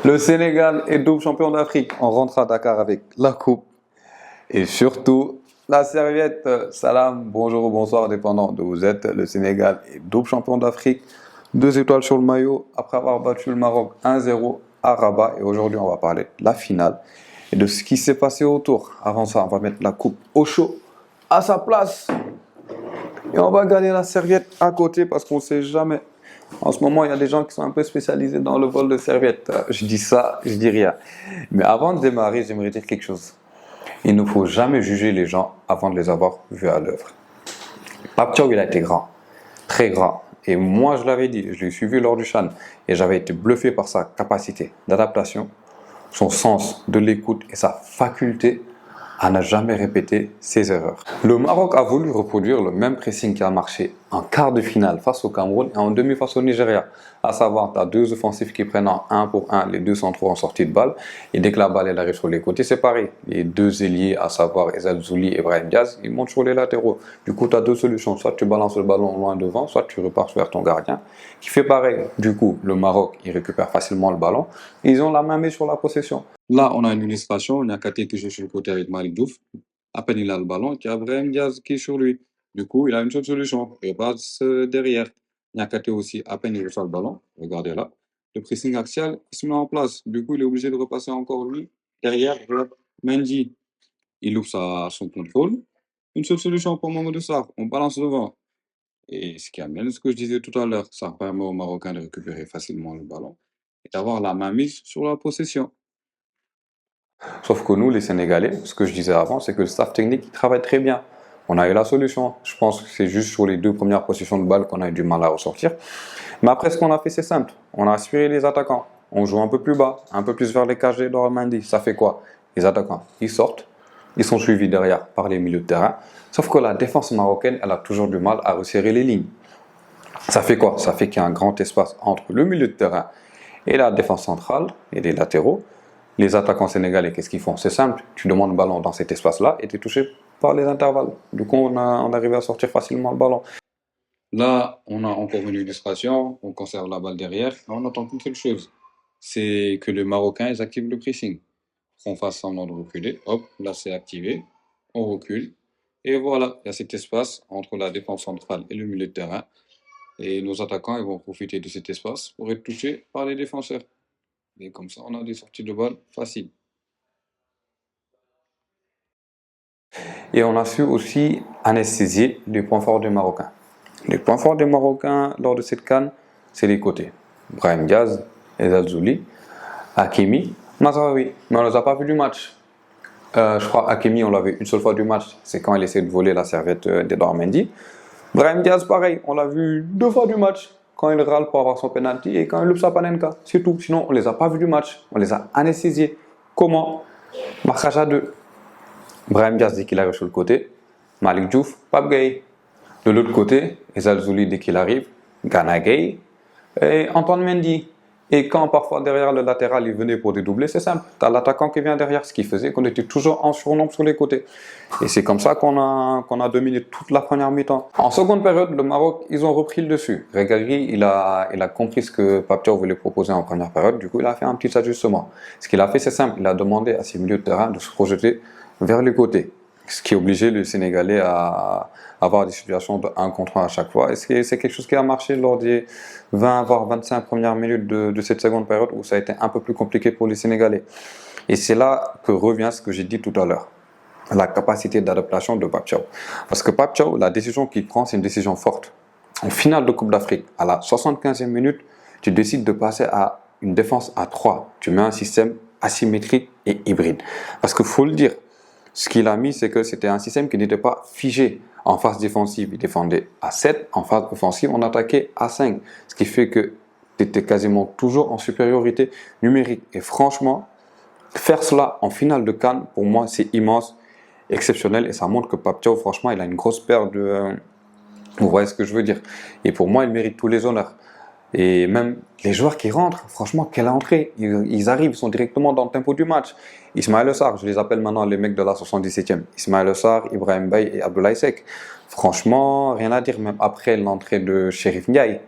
Le Sénégal est double champion d'Afrique. On rentre à Dakar avec la coupe et surtout la serviette. Salam, bonjour ou bonsoir, dépendant d'où vous êtes. Le Sénégal est double champion d'Afrique. 2 étoiles sur le maillot après avoir battu le Maroc 1-0 à Rabat. Et aujourd'hui, on va parler de la finale et de ce qui s'est passé autour. Avant ça, on va mettre la coupe au chaud à sa place. Et on va garder la serviette à côté parce qu'on ne sait jamais. En ce moment, il y a des gens qui sont un peu spécialisés dans le vol de serviettes. Je dis ça, je dis rien. Mais avant de démarrer, j'aimerais dire quelque chose. Il ne faut jamais juger les gens avant de les avoir vus à l'œuvre. Pape Thiaw, il a été grand, très grand. Et moi, je l'avais dit, je l'ai suivi lors du CHAN. Et j'avais été bluffé par sa capacité d'adaptation, son sens de l'écoute et sa faculté à ne jamais répéter ses erreurs. Le Maroc a voulu reproduire le même pressing qui a marché en quart de finale face au Cameroun et en demi face au Nigeria. À savoir, tu as deux offensifs qui prennent en 1 pour 1, les deux centraux en sortie de balle. Et dès que la balle elle arrive sur les côtés, c'est pareil. Les deux ailiers, à savoir Ezal Zouli et Brahim Diaz, ils montent sur les latéraux. Du coup, tu as deux solutions. Soit tu balances le ballon loin devant, soit tu repars vers ton gardien, qui fait pareil. Du coup, le Maroc, il récupère facilement le ballon. Ils ont la main mise sur la possession. Là, on a une illustration. Niakate qui joue sur le côté avec Malik Diouf. À peine il a le ballon, il y a Brahim Diaz qui est sur lui. Du coup, il a une seule solution. Il passe derrière. Niakate aussi, à peine il reçoit le ballon. Regardez là. Le pressing axial il se met en place. Du coup, il est obligé de repasser encore lui. Derrière, Mendy, il ouvre son contrôle. Une seule solution pour Mamadou Sarr. On balance devant. Et ce qui amène ce que je disais tout à l'heure, ça permet aux Marocains de récupérer facilement le ballon et d'avoir la main mise sur la possession. Sauf que nous, les Sénégalais, ce que je disais avant, c'est que le staff technique il travaille très bien. On a eu la solution. Je pense que c'est juste sur les deux premières positions de balle qu'on a eu du mal à ressortir. Mais après, ce qu'on a fait, c'est simple. On a aspiré les attaquants. On joue un peu plus bas, un peu plus vers les cagés d'Ormandi. Ça fait quoi? Les attaquants, ils sortent. Ils sont suivis derrière par les milieux de terrain. Sauf que la défense marocaine, elle a toujours du mal à resserrer les lignes. Ça fait quoi? Ça fait qu'il y a un grand espace entre le milieu de terrain et la défense centrale et les latéraux. Les attaquants sénégalais, qu'est-ce qu'ils font? C'est simple, tu demandes le ballon dans cet espace-là et tu es touché par les intervalles. Du coup, on arrive à sortir facilement le ballon. Là, on a encore une illustration, on conserve la balle derrière, et on attend qu'une seule chose, c'est que les Marocains ils activent le pressing. On fasse semblant de reculer, hop, là c'est activé, on recule, et voilà, il y a cet espace entre la défense centrale et le milieu de terrain, et nos attaquants ils vont profiter de cet espace pour être touchés par les défenseurs. Et comme ça, on a des sorties de balles faciles. Et on a su aussi anesthésier les points forts des Marocains. Les points forts des Marocains lors de cette CAN, c'est les côtés. Brahim Diaz, Ezal Zouli, Hakimi, Mazraoui. Mais on ne les a pas vus du match. Je crois Hakimi, on l'a vu une seule fois du match. C'est quand il essaie de voler la serviette d'Edouard Mendy. Brahim Diaz, pareil, on l'a vu 2 fois du match. Quand il râle pour avoir son penalty et quand il loupe sa panenka. C'est tout. Sinon, on ne les a pas vus du match. On les a anesthésiés. Comment? Marquage à 2. Brahim Diaz dès qu'il arrive sur le côté. Malik Diouf, Pape Gueye. De l'autre côté, Ezal Zouli dès qu'il arrive. Gana Gueye. Et Antoine Mendy. Et quand parfois derrière le latéral il venait pour dédoubler, c'est simple. Tu as l'attaquant qui vient derrière, ce qui faisait qu'on était toujours en surnombre sur les côtés. Et c'est comme ça qu'on a dominé toute la première mi-temps. En seconde période, le Maroc, ils ont repris le dessus. Regragui, il a compris ce que Pape Thiaw voulait proposer en première période. Du coup, il a fait un petit ajustement. Ce qu'il a fait, c'est simple. Il a demandé à ses milieux de terrain de se projeter vers les côtés. Ce qui obligeait le Sénégalais à avoir des situations de 1 contre 1 à chaque fois. Et c'est quelque chose qui a marché lors des 20 voire 25 premières minutes de cette seconde période où ça a été un peu plus compliqué pour les Sénégalais. Et c'est là que revient ce que j'ai dit tout à l'heure. La capacité d'adaptation de Pape Thiaw. Parce que Pape Thiaw, la décision qu'il prend, c'est une décision forte. En finale de Coupe d'Afrique, à la 75e minute, tu décides de passer à une défense à 3. Tu mets un système asymétrique et hybride. Parce qu'il faut le dire, ce qu'il a mis, c'est que c'était un système qui n'était pas figé. En phase défensive, il défendait à 7. En phase offensive, on attaquait à 5. Ce qui fait que tu étais quasiment toujours en supériorité numérique. Et franchement, faire cela en finale de CAN, pour moi, c'est immense, exceptionnel. Et ça montre que Pape Thiaw, franchement, il a une grosse paire de... Vous voyez ce que je veux dire. Et pour moi, il mérite tous les honneurs. Et même les joueurs qui rentrent, franchement, quelle entrée. Ils arrivent, ils sont directement dans le tempo du match. Ismaël Sarr, je les appelle maintenant les mecs de la 77e. Ismaël Sarr, Ibrahim Baye et Abdoulaye Seck. Franchement, rien à dire. Même après l'entrée de Chérif Ndiaye,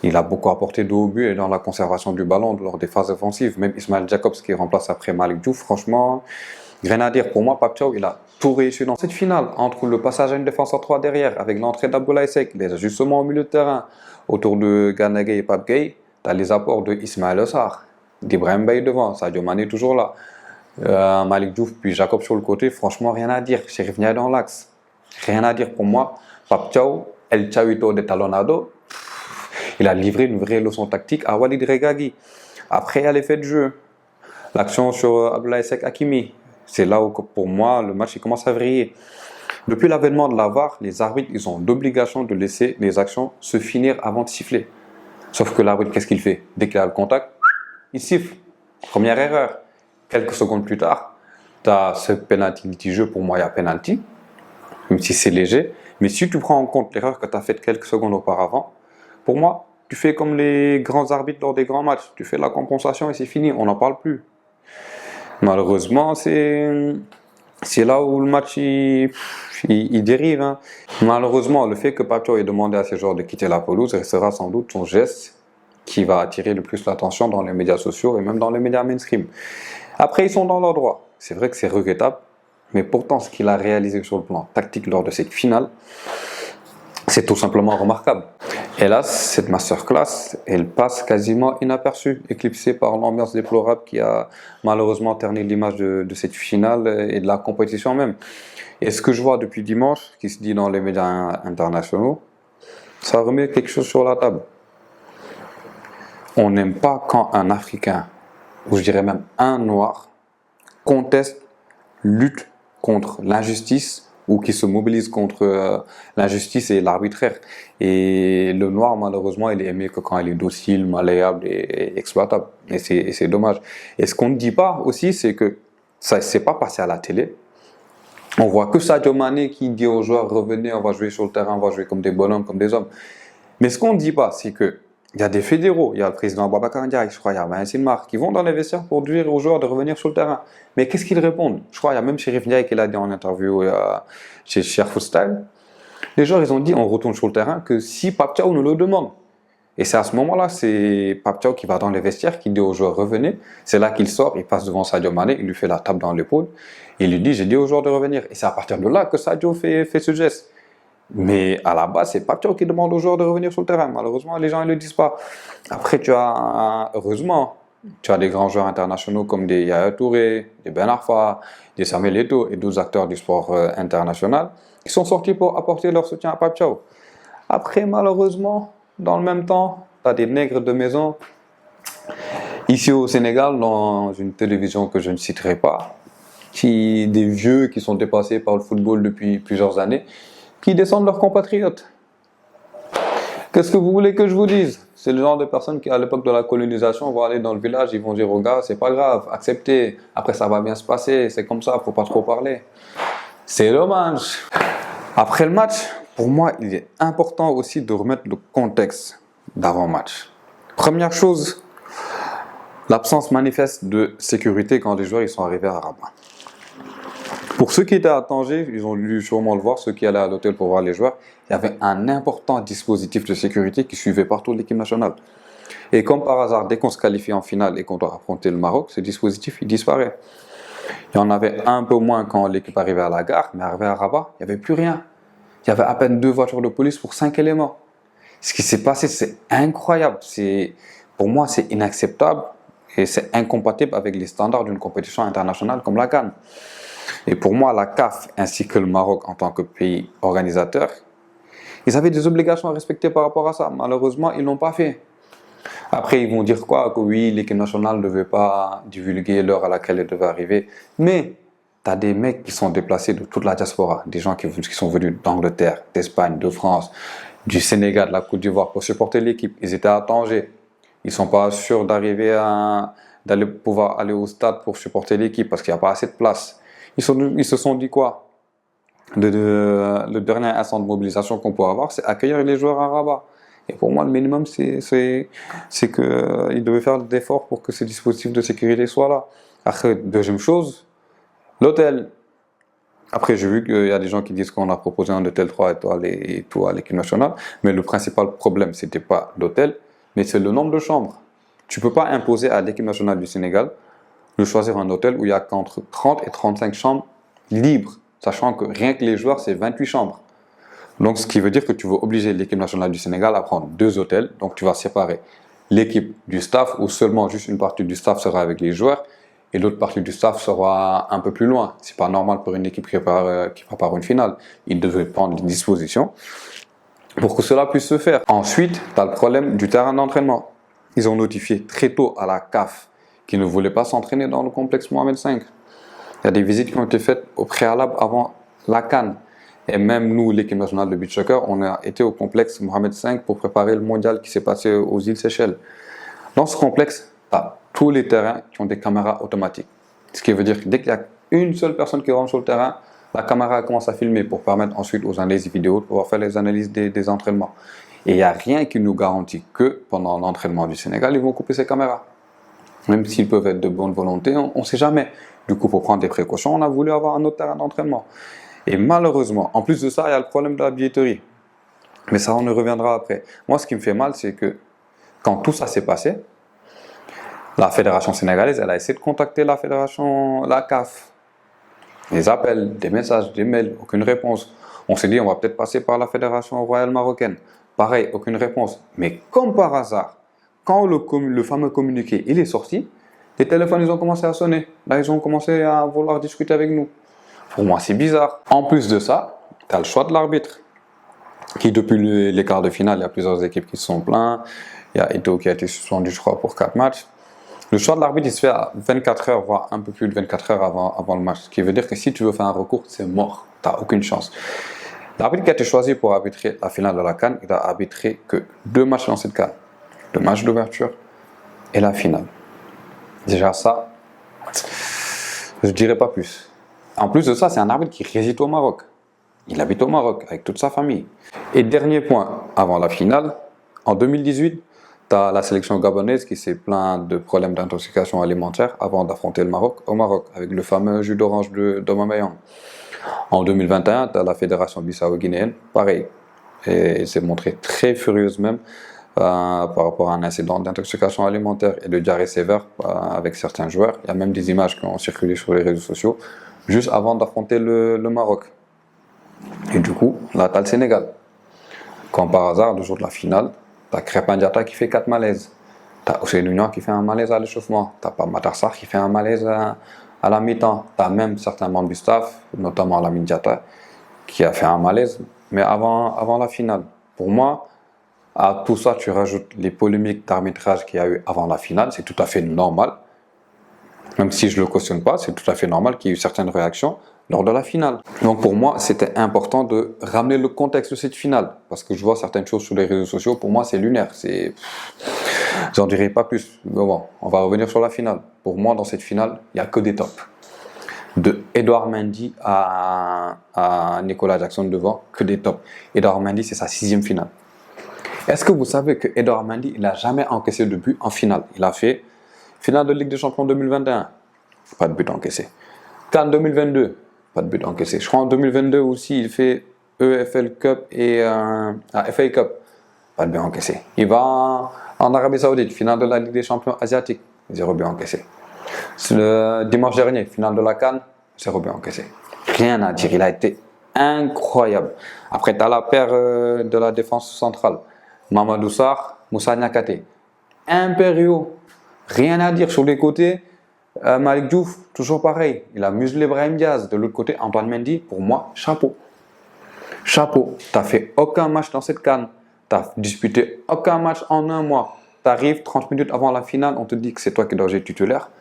Il a beaucoup apporté de haut but et dans la conservation du ballon lors des phases offensives. Même Ismail Jacobs qui remplace après Malick Diouf, franchement, rien à dire. Pour moi, Pape Thiaw, il a tout réussi dans cette finale. Entre le passage à une défense à 3 derrière, avec l'entrée d'Abdoulaye Seck, les ajustements au milieu de terrain, autour de Gana Gueye et Pape Gueye, tu as les apports de Ismaël Sarr, d'Ibrahim Baye devant, Sadio Mané toujours là, Malick Diouf puis Jacob sur le côté, franchement rien à dire. Chérif Ndiaye dans l'axe, rien à dire pour moi. Pape Thiaw, El Chavito de Talonado, il a livré une vraie leçon tactique à Walid Regragui. Après, il y a l'effet de jeu. L'action sur Abdoulaye Seck Hakimi. C'est là où, pour moi, le match il commence à vriller. Depuis l'avènement de la VAR, les arbitres ils ont l'obligation de laisser les actions se finir avant de siffler. Sauf que l'arbitre, qu'est-ce qu'il fait? Dès qu'il a le contact, il siffle. Première erreur. Quelques secondes plus tard, tu as ce penalty litigieux. Pour moi, il y a penalty, même si c'est léger. Mais si tu prends en compte l'erreur que tu as faite quelques secondes auparavant, pour moi, tu fais comme les grands arbitres lors des grands matchs. Tu fais la compensation et c'est fini, on n'en parle plus. Malheureusement, c'est là où le match il dérive. Hein. Malheureusement, le fait que Pape Thiaw ait demandé à ses joueurs de quitter la pelouse restera sans doute son geste qui va attirer le plus l'attention dans les médias sociaux et même dans les médias mainstream. Après, ils sont dans leur droit. C'est vrai que c'est regrettable, mais pourtant, ce qu'il a réalisé sur le plan tactique lors de cette finale, c'est tout simplement remarquable. Hélas, cette masterclass, elle passe quasiment inaperçue, éclipsée par l'ambiance déplorable qui a malheureusement terni l'image de cette finale et de la compétition même. Et ce que je vois depuis dimanche, qui se dit dans les médias internationaux, ça remet quelque chose sur la table. On n'aime pas quand un Africain, ou je dirais même un Noir, conteste, lutte contre l'injustice ou qui se mobilise contre l'injustice et l'arbitraire. Et le Noir, malheureusement, il est aimé que quand il est docile, malléable et exploitable. Et c'est dommage. Et ce qu'on ne dit pas aussi, c'est que ça ne s'est pas passé à la télé. On voit que Sadio Mané qui dit aux joueurs, revenez, on va jouer sur le terrain, on va jouer comme des bonhommes, comme des hommes. Mais ce qu'on ne dit pas, c'est que il y a des fédéraux, il y a le président Babacar Ndiaye, je crois, il y a Vincent Mar, qui vont dans les vestiaires pour dire aux joueurs de revenir sur le terrain. Mais qu'est-ce qu'ils répondent? Je crois, il y a même Chérif Ndiaye qui l'a dit en interview chez Cher Footstyle. Les joueurs, ils ont dit, on retourne sur le terrain que si Pape Thiaw nous le demande. Et c'est à ce moment-là, c'est Pape Thiaw qui va dans les vestiaires, qui dit aux joueurs, revenez. C'est là qu'il sort, il passe devant Sadio Mané, il lui fait la tape dans l'épaule. Il lui dit, j'ai dit aux joueurs de revenir. Et c'est à partir de là que Sadio fait ce geste. Mais à la base, c'est Pape Thiaw qui demande aux joueurs de revenir sur le terrain. Malheureusement, les gens ne le disent pas. Après, heureusement, tu as des grands joueurs internationaux comme des Yaya Touré, des Ben Arfa, des Samuel Eto'o et d'autres acteurs du sport international qui sont sortis pour apporter leur soutien à Pape Thiaw. Après, malheureusement, dans le même temps, tu as des nègres de maison. Ici au Sénégal, dans une télévision que je ne citerai pas, des vieux qui sont dépassés par le football depuis plusieurs années, qui descendent leurs compatriotes. Qu'est-ce que vous voulez que je vous dise? C'est le genre de personnes qui, à l'époque de la colonisation, vont aller dans le village, ils vont dire aux gars, c'est pas grave, acceptez, après ça va bien se passer, c'est comme ça, faut pas trop parler. C'est dommage. Après le match, pour moi, il est important aussi de remettre le contexte d'avant-match. Première chose, l'absence manifeste de sécurité quand les joueurs ils sont arrivés à Rabat. Pour ceux qui étaient à Tanger, ils ont dû sûrement le voir, ceux qui allaient à l'hôtel pour voir les joueurs, il y avait un important dispositif de sécurité qui suivait partout l'équipe nationale. Et comme par hasard, dès qu'on se qualifie en finale et qu'on doit affronter le Maroc, ce dispositif il disparaît. Il y en avait un peu moins quand l'équipe arrivait à la gare, mais arrivée à Rabat, il n'y avait plus rien. Il y avait à peine 2 voitures de police pour 5 éléments. Ce qui s'est passé, c'est incroyable. Pour moi, c'est inacceptable et c'est incompatible avec les standards d'une compétition internationale comme la CAN. Et pour moi, la CAF ainsi que le Maroc en tant que pays organisateur, ils avaient des obligations à respecter par rapport à ça. Malheureusement, ils ne l'ont pas fait. Après, ils vont dire quoi? Que oui, l'équipe nationale ne devait pas divulguer l'heure à laquelle elle devait arriver. Mais tu as des mecs qui sont déplacés de toute la diaspora, des gens qui sont venus d'Angleterre, d'Espagne, de France, du Sénégal, de la Côte d'Ivoire pour supporter l'équipe. Ils étaient à Tanger. Ils ne sont pas sûrs d'aller pouvoir aller au stade pour supporter l'équipe parce qu'il n'y a pas assez de place. Ils se sont dit quoi? Le dernier instant de mobilisation qu'on peut avoir, c'est accueillir les joueurs à Rabat. Et pour moi, le minimum, c'est qu'ils devaient faire des efforts pour que ces dispositifs de sécurité soient là. Après, deuxième chose, l'hôtel. Après, j'ai vu qu'il y a des gens qui disent qu'on a proposé un hôtel 3 étoiles et tout à l'équipe nationale, mais le principal problème, c'était pas l'hôtel, mais c'est le nombre de chambres. Tu ne peux pas imposer à l'équipe nationale du Sénégal de choisir un hôtel où il y a qu'entre 30 et 35 chambres libres, sachant que rien que les joueurs, c'est 28 chambres. Donc, ce qui veut dire que tu vas obliger l'équipe nationale du Sénégal à prendre 2 hôtels. Donc, tu vas séparer l'équipe du staff, où seulement juste une partie du staff sera avec les joueurs, et l'autre partie du staff sera un peu plus loin. C'est pas normal pour une équipe qui prépare une finale. Ils devraient prendre des dispositions pour que cela puisse se faire. Ensuite, tu as le problème du terrain d'entraînement. Ils ont notifié très tôt à la CAF qu'ils ne voulaient pas s'entraîner dans le complexe Mohamed V. Il y a des visites qui ont été faites au préalable avant la CAN. Et même nous, l'équipe nationale de beach soccer, on a été au complexe Mohamed V pour préparer le mondial qui s'est passé aux îles Seychelles. Dans ce complexe, tu as tous les terrains qui ont des caméras automatiques. Ce qui veut dire que dès qu'il y a une seule personne qui rentre sur le terrain, la caméra commence à filmer pour permettre ensuite aux analystes vidéo de pouvoir faire les analyses des entraînements. Et il n'y a rien qui nous garantit que pendant l'entraînement du Sénégal, ils vont couper ces caméras. Même s'ils peuvent être de bonne volonté, on ne sait jamais. Du coup, pour prendre des précautions, on a voulu avoir un autre terrain d'entraînement. Et malheureusement, en plus de ça, il y a le problème de la billetterie. Mais ça, on y reviendra après. Moi, ce qui me fait mal, c'est que quand tout ça s'est passé, la fédération sénégalaise, elle a essayé de contacter la CAF. Des appels, des messages, des mails, aucune réponse. On s'est dit, on va peut-être passer par la fédération royale marocaine. Pareil, aucune réponse. Mais comme par hasard, quand le fameux communiqué il est sorti, les téléphones ils ont commencé à sonner. Là, ils ont commencé à vouloir discuter avec nous. Pour moi, c'est bizarre. En plus de ça, tu as le choix de l'arbitre. Qui, depuis les quarts de finale, il y a plusieurs équipes qui se sont plaintes. Il y a Eto'o qui a été suspendu, je crois, pour 4 matchs. Le choix de l'arbitre, il se fait à 24 heures, voire un peu plus de 24 heures avant le match. Ce qui veut dire que si tu veux faire un recours, c'est mort. Tu n'as aucune chance. L'arbitre qui a été choisi pour arbitrer la finale de la CAN, il a arbitré que 2 matchs dans cette CAN. Le match d'ouverture et la finale. Déjà ça, je ne dirais pas plus. En plus de ça, c'est un arbitre qui réside au Maroc. Il habite au Maroc avec toute sa famille. Et dernier point, avant la finale, en 2018, tu as la sélection gabonaise qui s'est plaint de problèmes d'intoxication alimentaire avant d'affronter le Maroc au Maroc, avec le fameux jus d'orange d'Aubameyang. En 2021, tu as la fédération bissau-guinéenne, pareil. Et elle s'est montrée très furieuse même par rapport à un incident d'intoxication alimentaire et de diarrhée sévère avec certains joueurs. Il y a même des images qui ont circulé sur les réseaux sociaux juste avant d'affronter le Maroc. Et du coup, là, tu as le Sénégal. Comme par hasard, le jour de la finale, tu as Krépin Diatta qui fait 4 malaises. Tu as Ousseynou Niang qui fait un malaise à l'échauffement. Tu as Pape Matar Sarr qui fait un malaise à la mi-temps. Tu as même certains membres du staff, notamment Lamine Diatta, qui a fait un malaise, mais avant la finale. Pour moi, à tout ça, tu rajoutes les polémiques d'arbitrage qu'il y a eu avant la finale. C'est tout à fait normal. Même si je ne le cautionne pas, c'est tout à fait normal qu'il y ait eu certaines réactions lors de la finale. Donc pour moi, c'était important de ramener le contexte de cette finale. Parce que je vois certaines choses sur les réseaux sociaux, pour moi c'est lunaire. J'en dirai pas plus. Mais bon, on va revenir sur la finale. Pour moi, dans cette finale, il n'y a que des tops. De Edouard Mendy à Nicolas Jackson devant, que des tops. Edouard Mendy, c'est sa 6e finale. Est-ce que vous savez que Edouard Mendy, il n'a jamais encaissé de but en finale? Il a fait finale de Ligue des Champions 2021, pas de but encaissé. CAN 2022, pas de but encaissé. Je crois en 2022 aussi, il fait EFL Cup et FA Cup, pas de but encaissé. Il va en Arabie Saoudite, finale de la Ligue des Champions asiatique, 0 but encaissé. Le dimanche dernier, finale de la CAN, 0 but encaissé. Rien à dire, il a été incroyable. Après, tu as la paire de la défense centrale, Mamadou Sarr, Moussa Niakhaté. Impériaux, rien à dire. Sur les côtés, Malick Diouf, toujours pareil. Il a muselé Brahim Diaz. De l'autre côté, Antoine Mendy, pour moi, chapeau. Chapeau. Tu n'as fait aucun match dans cette CAN. Tu n'as disputé aucun match en un mois. Tu arrives 30 minutes avant la finale, on te dit que c'est toi qui dois jouer titulaire.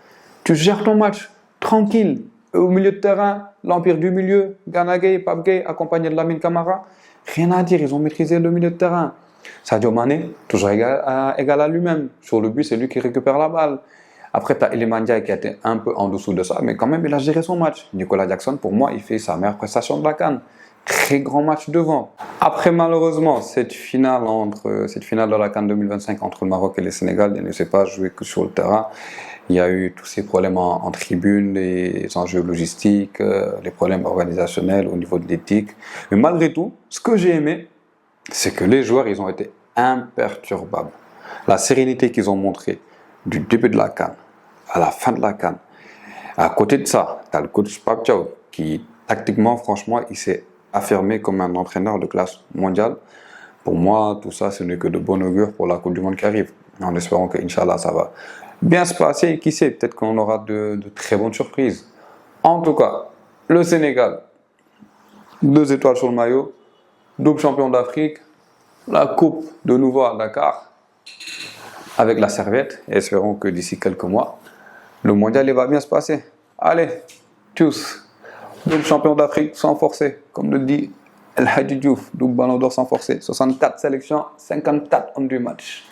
Tu gères ton match, tranquille. Au milieu de terrain, l'Empire du milieu, Gana Gueye, Pape Gueye, accompagné de Lamine Camara. Rien à dire, ils ont maîtrisé le milieu de terrain. Sadio Mané, toujours égal à lui-même. Sur le but, c'est lui qui récupère la balle. Après, tu as Iliman Ndiaye qui a été un peu en dessous de ça, mais quand même, il a géré son match. Nicolas Jackson, pour moi, il fait sa meilleure prestation de la CAN. Très grand match devant. Après, malheureusement, cette finale de la CAN 2025 entre le Maroc et le Sénégal, elle ne s'est pas jouée que sur le terrain. Il y a eu tous ces problèmes en tribune, les enjeux logistiques, les problèmes organisationnels au niveau de l'éthique. Mais malgré tout, ce que j'ai aimé, c'est que les joueurs, ils ont été imperturbables. La sérénité qu'ils ont montrée du début de la CAN à la fin de la CAN. À côté de ça, tu as le coach Pape Thiaw qui, tactiquement, franchement, il s'est affirmé comme un entraîneur de classe mondiale. Pour moi, tout ça, ce n'est que de bon augure pour la Coupe du Monde qui arrive. En espérant que, Inch'Allah, ça va bien se passer. Qui sait, peut-être qu'on aura de très bonnes surprises. En tout cas, le Sénégal, 2 étoiles sur le maillot, double champion d'Afrique, la coupe de nouveau à Dakar, avec la serviette. Et espérons que d'ici quelques mois, le mondial il va bien se passer. Allez, tous, double champion d'Afrique sans forcer, comme le dit El Hadji Diouf, double ballon d'or sans forcer, 64 sélections, 54 hommes du match.